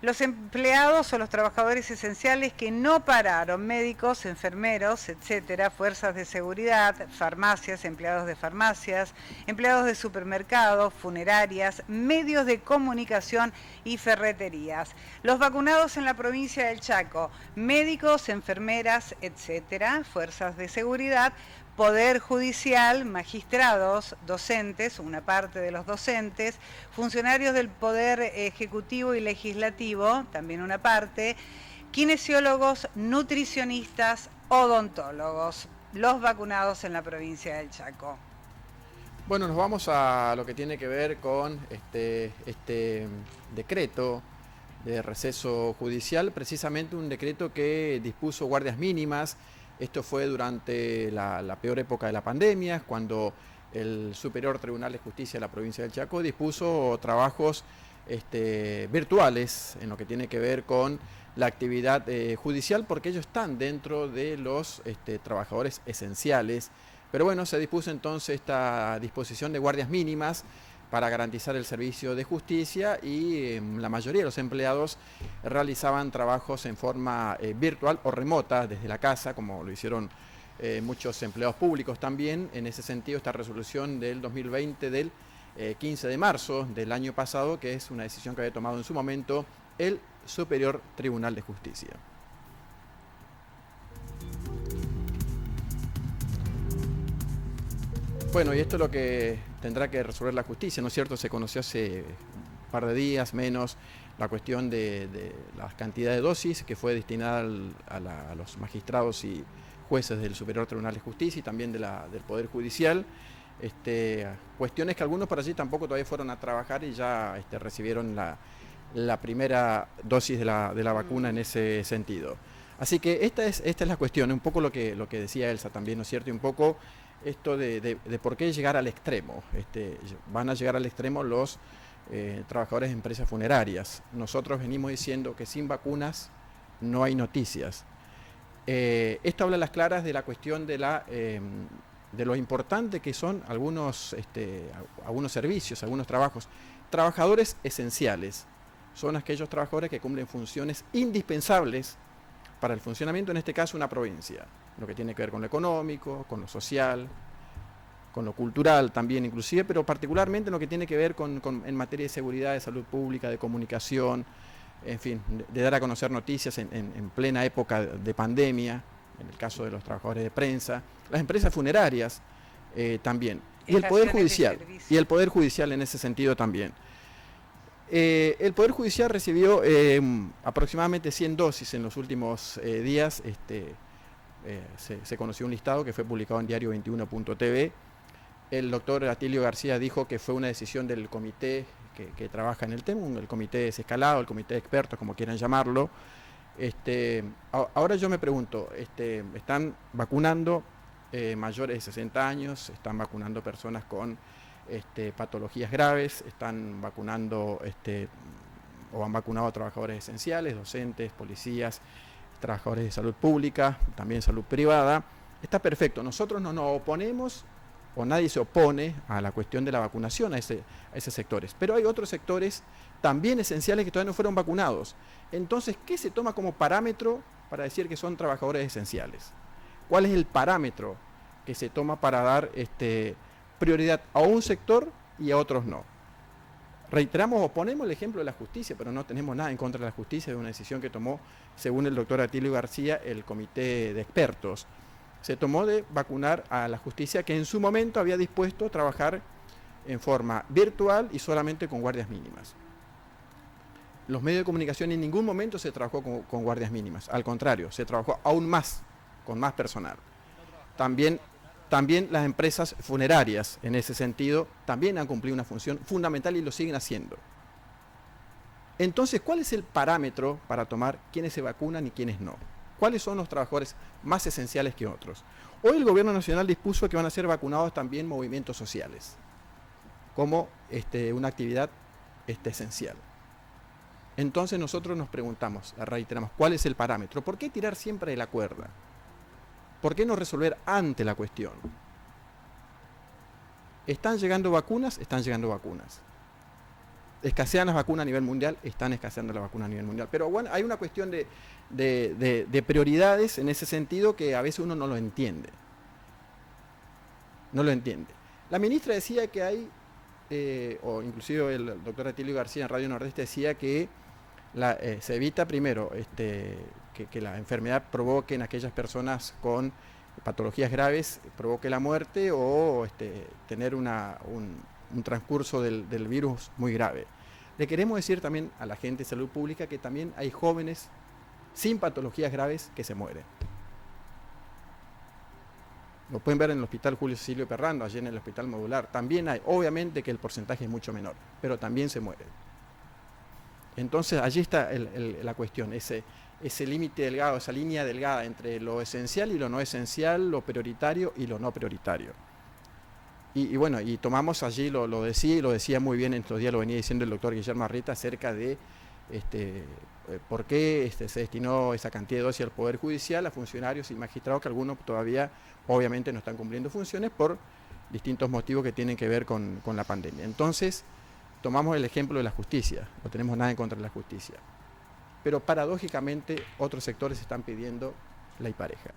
Los empleados o los trabajadores esenciales que no pararon, médicos, enfermeros, etcétera, fuerzas de seguridad, farmacias, empleados de farmacias, empleados de supermercados, funerarias, medios de comunicación y ferreterías. Los vacunados en la provincia del Chaco, médicos, enfermeras, etcétera, fuerzas de seguridad, Poder Judicial, magistrados, docentes, una parte de los docentes, funcionarios del Poder Ejecutivo y Legislativo, también una parte, kinesiólogos, nutricionistas, odontólogos, los vacunados en la provincia del Chaco. Bueno, nos vamos a lo que tiene que ver con este decreto de receso judicial, precisamente un decreto que dispuso guardias mínimas. Esto fue durante la peor época de la pandemia, cuando el Superior Tribunal de Justicia de la provincia del Chaco dispuso trabajos virtuales en lo que tiene que ver con la actividad judicial, porque ellos están dentro de los trabajadores esenciales. Pero bueno, se dispuso entonces esta disposición de guardias mínimas para garantizar el servicio de justicia y la mayoría de los empleados realizaban trabajos en forma virtual o remota desde la casa, como lo hicieron muchos empleados públicos también. En ese sentido, esta resolución del 2020 del 15 de marzo del año pasado, que es una decisión que había tomado en su momento el Superior Tribunal de Justicia. Bueno, y esto es lo que tendrá que resolver la justicia, ¿no es cierto? Se conoció hace un par de días, menos, la cuestión de la cantidad de dosis que fue destinada a los magistrados y jueces del Superior Tribunal de Justicia y también del Poder Judicial. Cuestiones que algunos por allí tampoco todavía fueron a trabajar y ya recibieron la primera dosis de la vacuna en ese sentido. Así que esta es la cuestión, un poco lo que decía Elsa también, ¿no es cierto? Y un poco esto de por qué llegar al extremo. Van a llegar al extremo los trabajadores de empresas funerarias. Nosotros venimos diciendo que sin vacunas no hay noticias. Esto habla a las claras de la cuestión de lo importante que son algunos servicios, algunos trabajos. Trabajadores esenciales son aquellos trabajadores que cumplen funciones indispensables para el funcionamiento, en este caso, una provincia. Lo que tiene que ver con lo económico, con lo social, con lo cultural también inclusive, pero particularmente en lo que tiene que ver en materia de seguridad, de salud pública, de comunicación, en fin, de dar a conocer noticias en plena época de pandemia, en el caso de los trabajadores de prensa, las empresas funerarias también, y el Poder Judicial en ese sentido también. El Poder Judicial recibió aproximadamente 100 dosis en los últimos días. Se conoció un listado que fue publicado en diario21.tv. El doctor Atilio García dijo que fue una decisión del comité que trabaja en el tema, el comité desescalado, el comité de expertos, como quieran llamarlo. Ahora yo me pregunto, ¿están vacunando mayores de 60 años? ¿Están vacunando personas con patologías graves? ¿Están vacunando o han vacunado a trabajadores esenciales, docentes, policías, trabajadores de salud pública, también salud privada? Está perfecto, nosotros no nos oponemos o nadie se opone a la cuestión de la vacunación a esos sectores, pero hay otros sectores también esenciales que todavía no fueron vacunados. Entonces, ¿qué se toma como parámetro para decir que son trabajadores esenciales? ¿Cuál es el parámetro que se toma para dar prioridad a un sector y a otros no? Reiteramos o ponemos el ejemplo de la justicia, pero no tenemos nada en contra de la justicia, de una decisión que tomó, según el doctor Atilio García, el comité de expertos. Se tomó de vacunar a la justicia, que en su momento había dispuesto a trabajar en forma virtual y solamente con guardias mínimas. Los medios de comunicación en ningún momento se trabajó con guardias mínimas, al contrario, se trabajó aún más, con más personal. También las empresas funerarias, en ese sentido, también han cumplido una función fundamental y lo siguen haciendo. Entonces, ¿cuál es el parámetro para tomar quiénes se vacunan y quiénes no? ¿Cuáles son los trabajadores más esenciales que otros? Hoy el gobierno nacional dispuso que van a ser vacunados también movimientos sociales, como una actividad esencial. Entonces nosotros nos preguntamos, reiteramos, ¿cuál es el parámetro? ¿Por qué tirar siempre de la cuerda? ¿Por qué no resolver ante la cuestión? ¿Están llegando vacunas? Están llegando vacunas. escasean las vacunas a nivel mundial, están escaseando las vacunas a nivel mundial. Pero bueno, hay una cuestión de prioridades en ese sentido que a veces uno no lo entiende. No lo entiende. La ministra decía que hay, o inclusive el doctor Atilio García en Radio Nordeste decía que se evita primero que la enfermedad provoque en aquellas personas con patologías graves, provoque la muerte o tener un transcurso del virus muy grave. Le queremos decir también a la gente de salud pública que también hay jóvenes sin patologías graves que se mueren. Lo pueden ver en el Hospital Julio Cecilio Perrando, allí en el Hospital Modular. También hay, obviamente que el porcentaje es mucho menor, pero también se mueren. Entonces allí está la cuestión, ese límite delgado, esa línea delgada entre lo esencial y lo no esencial, lo prioritario y lo no prioritario. Y bueno, y tomamos allí, lo decía muy bien en estos días, lo venía diciendo el doctor Guillermo Arrieta acerca de por qué se destinó esa cantidad de dosis al Poder Judicial, a funcionarios y magistrados que algunos todavía obviamente no están cumpliendo funciones por distintos motivos que tienen que ver con la pandemia. Entonces, tomamos el ejemplo de la justicia, no tenemos nada en contra de la justicia, pero paradójicamente otros sectores están pidiendo ley pareja.